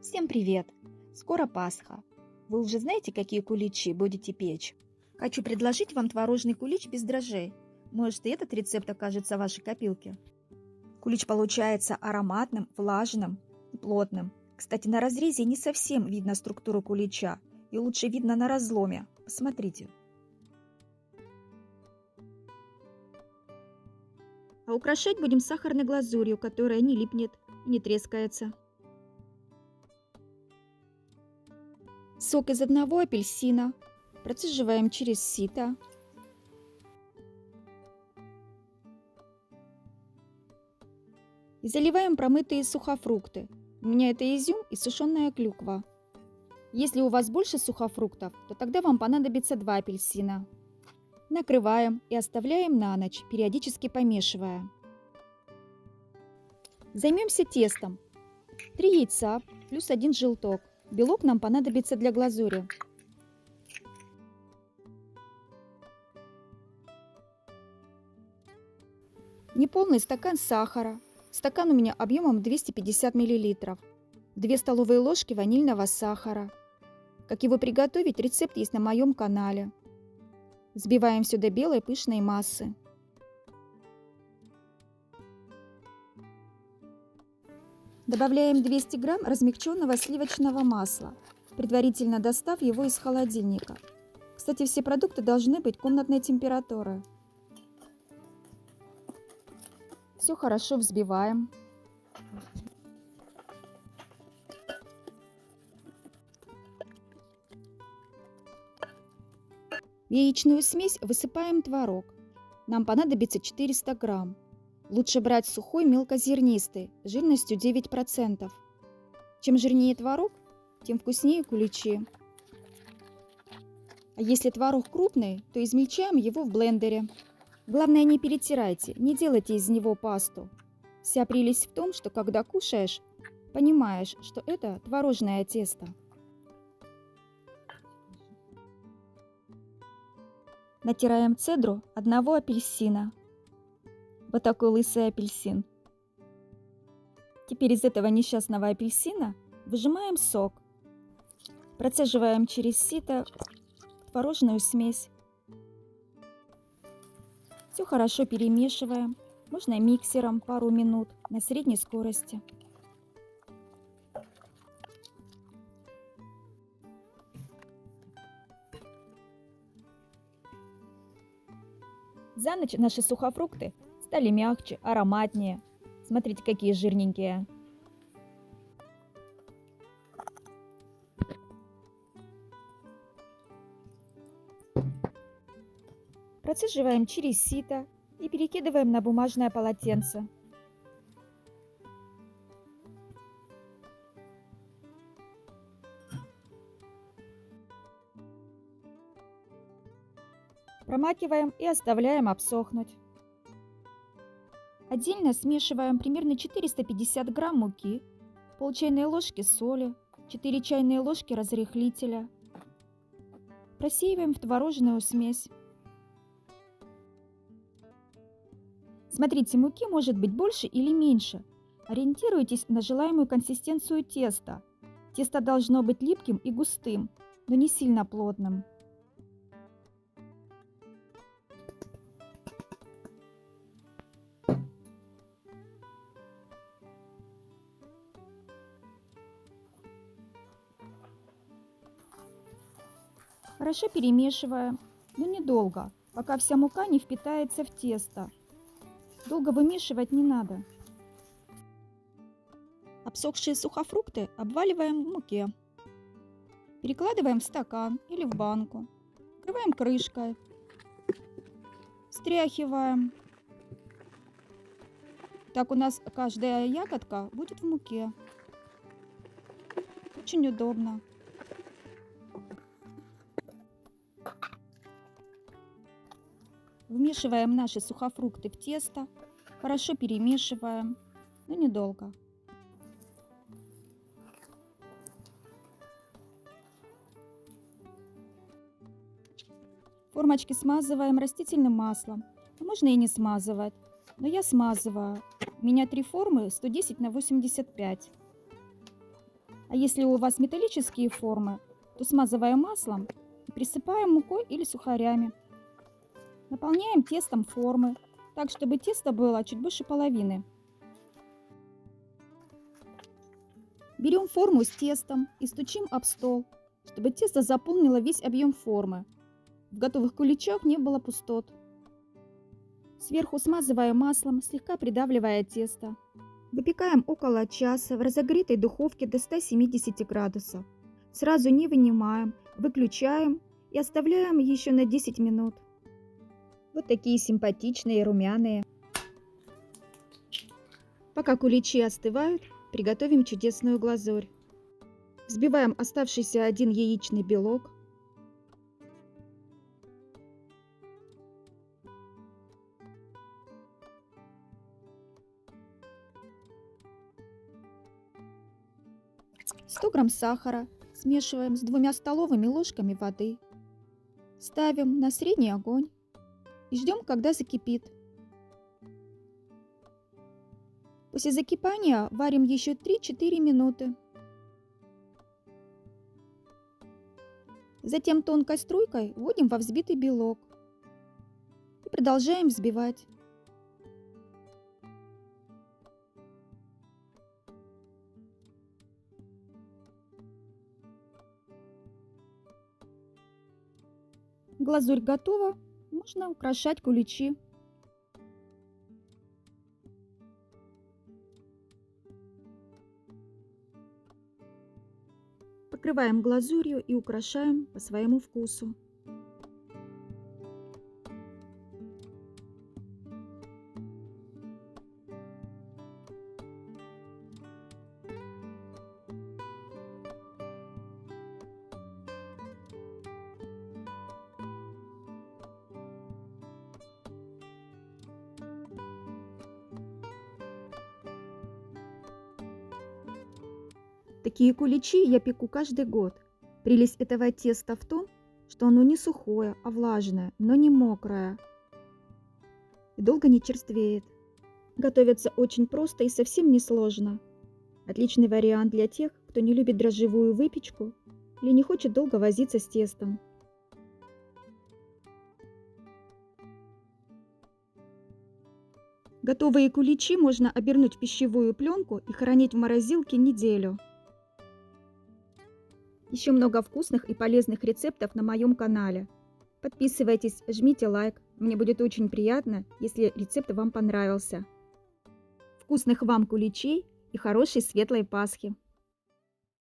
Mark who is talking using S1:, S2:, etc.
S1: Всем привет! Скоро Пасха. Вы уже знаете, какие куличи будете печь? Хочу предложить вам творожный кулич без дрожжей. Может, и этот рецепт окажется в вашей копилке. Кулич получается ароматным, влажным и плотным. Кстати, на разрезе не совсем видно структуру кулича, и лучше видно на разломе. Посмотрите. А украшать будем сахарной глазурью, которая не липнет и не трескается. Сок из одного апельсина процеживаем через сито. И заливаем промытые сухофрукты. У меня это изюм и сушеная клюква. Если у вас больше сухофруктов, то тогда вам понадобится 2 апельсина. Накрываем и оставляем на ночь, периодически помешивая. Займемся тестом. 3 яйца плюс 1 желток. Белок нам понадобится для глазури. Неполный стакан сахара. Стакан у меня объемом 250 мл. 2 столовые ложки ванильного сахара. Как его приготовить, рецепт есть на моем канале. Взбиваем все до белой пышной массы. Добавляем 200 грамм размягченного сливочного масла, предварительно достав его из холодильника. Кстати, все продукты должны быть комнатной температуры. Все хорошо взбиваем. В яичную смесь высыпаем творог. Нам понадобится 400 грамм. Лучше брать сухой мелкозернистый, жирностью 9%. Чем жирнее творог, тем вкуснее куличи. А если творог крупный, то измельчаем его в блендере. Главное, не перетирайте, не делайте из него пасту. Вся прелесть в том, что когда кушаешь, понимаешь, что это творожное тесто. Натираем цедру одного апельсина. Вот такой лысый апельсин. Теперь из этого несчастного апельсина выжимаем сок. Процеживаем через сито творожную смесь. Все хорошо перемешиваем. Можно миксером пару минут на средней скорости. За ночь наши сухофрукты стали мягче, ароматнее. Смотрите, какие жирненькие. Процеживаем через сито и перекидываем на бумажное полотенце. Промакиваем и оставляем обсохнуть. Отдельно смешиваем примерно 450 грамм муки, пол чайной ложки соли, 4 чайные ложки разрыхлителя. Просеиваем в творожную смесь. Смотрите, муки может быть больше или меньше. Ориентируйтесь на желаемую консистенцию теста. Тесто должно быть липким и густым, но не сильно плотным. Хорошо перемешиваем, но недолго, пока вся мука не впитается в тесто. Долго вымешивать не надо. Обсохшие сухофрукты обваливаем в муке. Перекладываем в стакан или в банку. Накрываем крышкой. Встряхиваем. Так у нас каждая ягодка будет в муке. Очень удобно. Вмешиваем наши сухофрукты в тесто, хорошо перемешиваем, но недолго. Формочки смазываем растительным маслом. Можно и не смазывать, но я смазываю. У меня 3 формы 110 на 85. А если у вас металлические формы, то смазываем маслом и присыпаем мукой или сухарями. Наполняем тестом формы, так чтобы тесто было чуть больше половины. Берем форму с тестом и стучим об стол, чтобы тесто заполнило весь объем формы. В готовых куличах не было пустот. Сверху смазываем маслом, слегка придавливая тесто. Выпекаем около часа в разогретой духовке до 170 градусов. Сразу не вынимаем, выключаем и оставляем еще на 10 минут. Вот такие симпатичные и румяные. Пока куличи остывают, приготовим чудесную глазурь. Взбиваем оставшийся один яичный белок. «100 грамм сахара смешиваем с 2 столовыми ложками воды. Ставим на средний огонь и ждем, когда закипит. После закипания варим еще 3-4 минуты. Затем тонкой струйкой вводим во взбитый белок и продолжаем взбивать. Глазурь готова, можно украшать куличи. Покрываем глазурью и украшаем по своему вкусу. Такие куличи я пеку каждый год. Прелесть этого теста в том, что оно не сухое, а влажное, но не мокрое. И долго не черствеет. Готовится очень просто и совсем не сложно. Отличный вариант для тех, кто не любит дрожжевую выпечку или не хочет долго возиться с тестом. Готовые куличи можно обернуть в пищевую пленку и хранить в морозилке неделю. Еще много вкусных и полезных рецептов на моем канале. Подписывайтесь, жмите лайк. Мне будет очень приятно, если рецепт вам понравился. Вкусных вам куличей и хорошей светлой Пасхи!